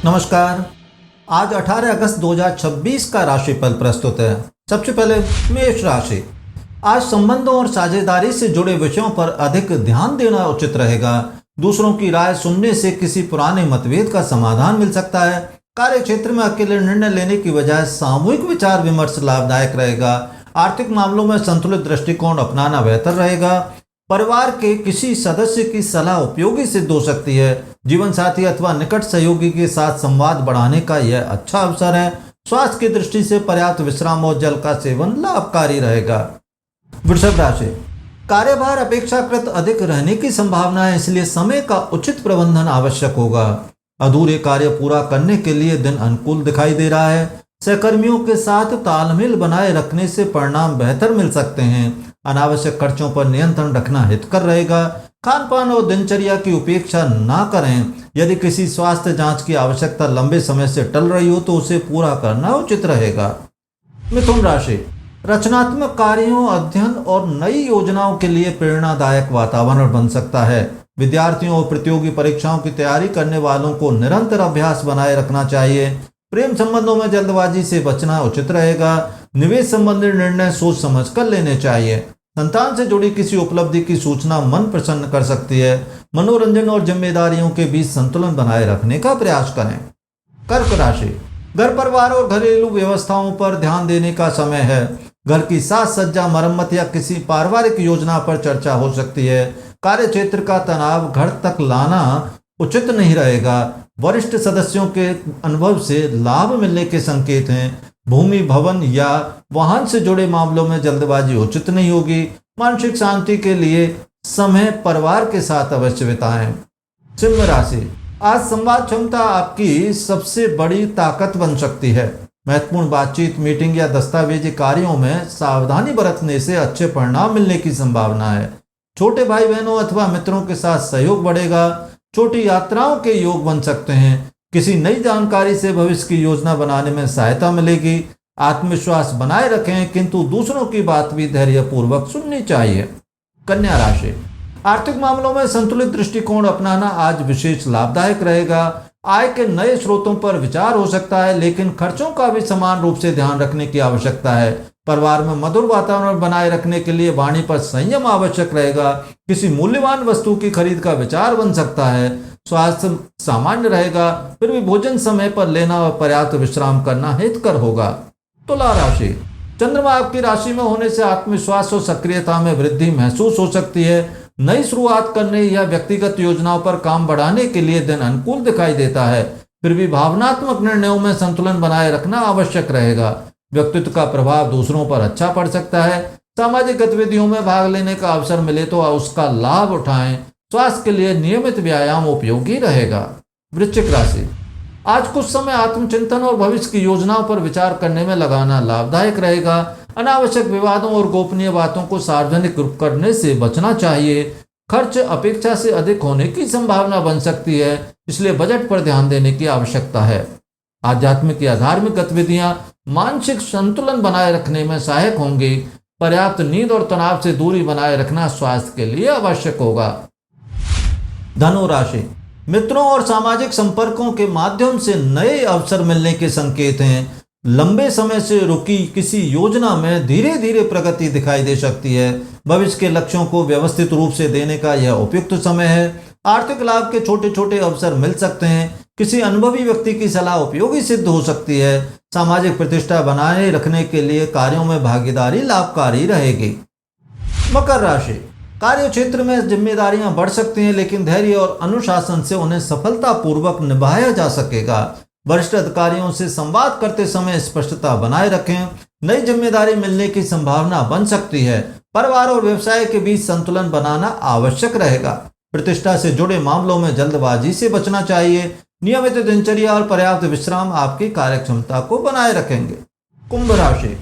नमस्कार। आज 18 अगस्त 2026 का राशिफल प्रस्तुत है। सबसे पहले मेष राशि। आज संबंधों और साझेदारी से जुड़े विषयों पर अधिक ध्यान देना उचित रहेगा। दूसरों की राय सुनने से किसी पुराने मतभेद का समाधान मिल सकता है। कार्य क्षेत्र में अकेले निर्णय लेने की बजाय सामूहिक विचार विमर्श लाभदायक रहेगा। आर्थिक मामलों में संतुलित दृष्टिकोण अपनाना बेहतर रहेगा। परिवार के किसी सदस्य की सलाह उपयोगी सिद्ध हो सकती है। जीवन साथी अथवा निकट सहयोगी के साथ संवाद बढ़ाने का यह अच्छा अवसर है। स्वास्थ्य की दृष्टि से पर्याप्त विश्राम और जल का सेवन लाभकारी रहेगा। वृषभ राशि। कार्यभार अपेक्षाकृत अधिक रहने की संभावना है, इसलिए समय का उचित प्रबंधन आवश्यक होगा। अधूरे कार्य पूरा करने के लिए दिन अनुकूल दिखाई दे रहा है। सहकर्मियों के साथ तालमेल बनाए रखने से परिणाम बेहतर मिल सकते हैं। अनावश्यक खर्चों पर नियंत्रण रखना हितकर रहेगा। खान पान और दिनचर्या की उपेक्षा ना करें। यदि किसी स्वास्थ्य जांच की आवश्यकता लंबे समय से टल रही हो तो उसे पूरा करना उचित रहेगा। मिथुन राशि। रचनात्मक कार्यों, अध्ययन और नई योजनाओं के लिए प्रेरणादायक वातावरण बन सकता है। विद्यार्थियों और प्रतियोगी परीक्षाओं की तैयारी करने वालों को निरंतर अभ्यास बनाए रखना चाहिए। प्रेम संबंधों में जल्दबाजी से बचना उचित रहेगा। निवेश संबंधी निर्णय सोच समझ कर लेने चाहिए। संतान से जुड़ी किसी उपलब्धि की सूचना मन प्रसन्न कर सकती है। मनोरंजन और जिम्मेदारियों के बीच संतुलन बनाए रखने का प्रयास करें। कर्क राशि। घर परिवार और घरेलू व्यवस्थाओं पर ध्यान देने का समय है। घर की साज सज्जा, मरम्मत या किसी पारिवारिक योजना पर चर्चा हो सकती है। कार्य क्षेत्र का तनाव घर तक लाना उचित नहीं रहेगा। वरिष्ठ सदस्यों के अनुभव से लाभ मिलने के संकेत हैं। भूमि, भवन या वाहन से जुड़े मामलों में जल्दबाजी उचित नहीं होगी। मानसिक शांति के लिए समय परिवार के साथ अवश्य बिताएं। सिंह राशि। आज संवाद क्षमता आपकी सबसे बड़ी ताकत बन सकती है। महत्वपूर्ण बातचीत, मीटिंग या दस्तावेजी कार्यों में सावधानी बरतने से अच्छे परिणाम मिलने की संभावना है। छोटे भाई बहनों अथवा मित्रों के साथ सहयोग बढ़ेगा। छोटी यात्राओं के योग बन सकते हैं। किसी नई जानकारी से भविष्य की योजना बनाने में सहायता मिलेगी। आत्मविश्वास बनाए रखें, किंतु दूसरों की बात भी धैर्यपूर्वक सुननी चाहिए। कन्या राशि। आर्थिक मामलों में संतुलित दृष्टिकोण अपनाना आज विशेष लाभदायक रहेगा। आय के नए स्रोतों पर विचार हो सकता है, लेकिन खर्चों का भी समान रूप से ध्यान रखने की आवश्यकता है। परिवार में मधुर वातावरण बनाए रखने के लिए वाणी पर संयम आवश्यक रहेगा। किसी मूल्यवान वस्तु की खरीद का विचार बन सकता है। स्वास्थ्य सामान्य रहेगा, फिर भी भोजन समय पर लेना और पर्याप्त विश्राम करना हितकर होगा। तुला राशि। चंद्रमा आपकी राशि में होने से आत्मविश्वास और सक्रियता में वृद्धि महसूस हो सकती है। नई शुरुआत करने या व्यक्तिगत योजनाओं पर काम बढ़ाने के लिए दिन अनुकूल दिखाई देता है। फिर भी भावनात्मक निर्णयों में संतुलन बनाए रखना आवश्यक रहेगा। व्यक्तित्व का प्रभाव दूसरों पर अच्छा पड़ सकता है। सामाजिक गतिविधियों में भाग लेने का अवसर मिले तो उसका लाभ उठाएं। स्वास्थ्य के लिए नियमित व्यायाम उपयोगी रहेगा। वृश्चिक राशि। आज कुछ समय आत्मचिंतन और भविष्य की योजनाओं पर विचार करने में लगाना लाभदायक रहेगा। अनावश्यक विवादों और गोपनीय बातों को सार्वजनिक रूप करने से बचना चाहिए। खर्च अपेक्षा से अधिक होने की संभावना बन सकती है, इसलिए बजट पर ध्यान देने की आवश्यकता है। आध्यात्मिक या धार्मिक गतिविधियां मानसिक संतुलन बनाए रखने में सहायक होंगी। पर्याप्त नींद और तनाव से दूरी बनाए रखना स्वास्थ्य के लिए आवश्यक होगा। धनु राशि। मित्रों और सामाजिक संपर्कों के माध्यम से नए अवसर मिलने के संकेत हैं। लंबे समय से रुकी किसी योजना में धीरे धीरे प्रगति दिखाई दे सकती है। भविष्य के लक्ष्यों को व्यवस्थित रूप से देने का यह उपयुक्त समय है। आर्थिक लाभ के छोटे छोटे अवसर मिल सकते हैं। किसी अनुभवी व्यक्ति की सलाह उपयोगी सिद्ध हो सकती है। सामाजिक प्रतिष्ठा बनाए रखने के लिए कार्यों में भागीदारी लाभकारी रहेगी। मकर राशि। कार्य क्षेत्र में जिम्मेदारियां बढ़ सकती हैं, लेकिन धैर्य और अनुशासन से उन्हें सफलतापूर्वक निभाया जा सकेगा। वरिष्ठ अधिकारियों से संवाद करते समय स्पष्टता बनाए रखें। नई जिम्मेदारी मिलने की संभावना बन सकती है। परिवार और व्यवसाय के बीच संतुलन बनाना आवश्यक रहेगा। प्रतिष्ठा से जुड़े मामलों में जल्दबाजी से बचना चाहिए। नियमित दिनचर्या और पर्याप्त विश्राम आपकी कार्यक्षमता को बनाए रखेंगे। कुंभ राशि।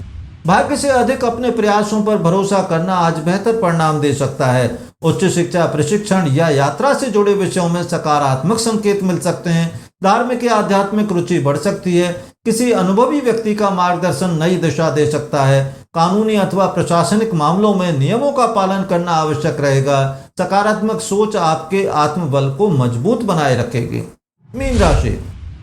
भाग्य से अधिक अपने प्रयासों पर भरोसा करना आज बेहतर परिणाम दे सकता है। उच्च शिक्षा, प्रशिक्षण या यात्रा से जुड़े विषयों में सकारात्मक संकेत मिल सकते हैं। धार्मिक या आध्यात्मिक रुचि बढ़ सकती है। किसी अनुभवी व्यक्ति का मार्गदर्शन नई दिशा दे सकता है। कानूनी अथवा प्रशासनिक मामलों में नियमों का पालन करना आवश्यक रहेगा। सकारात्मक सोच आपके आत्मबल को मजबूत बनाए रखेगी। मीन राशि।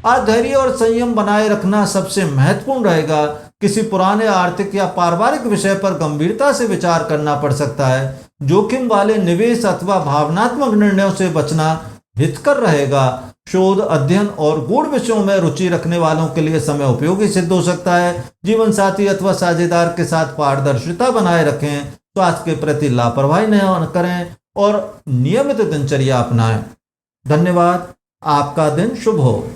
आज धैर्य और संयम बनाए रखना सबसे महत्वपूर्ण रहेगा। किसी पुराने आर्थिक या पारिवारिक विषय पर गंभीरता से विचार करना पड़ सकता है। जोखिम वाले निवेश अथवा भावनात्मक निर्णयों से बचना हितकर रहेगा। शोध, अध्ययन और गूढ़ विषयों में रुचि रखने वालों के लिए समय उपयोगी सिद्ध हो सकता है। जीवन साथी अथवा साझेदार के साथ पारदर्शिता बनाए रखें, स्वास्थ्य के प्रति लापरवाही न करें और नियमित दिनचर्या अपनाएं। धन्यवाद। आपका दिन शुभ हो।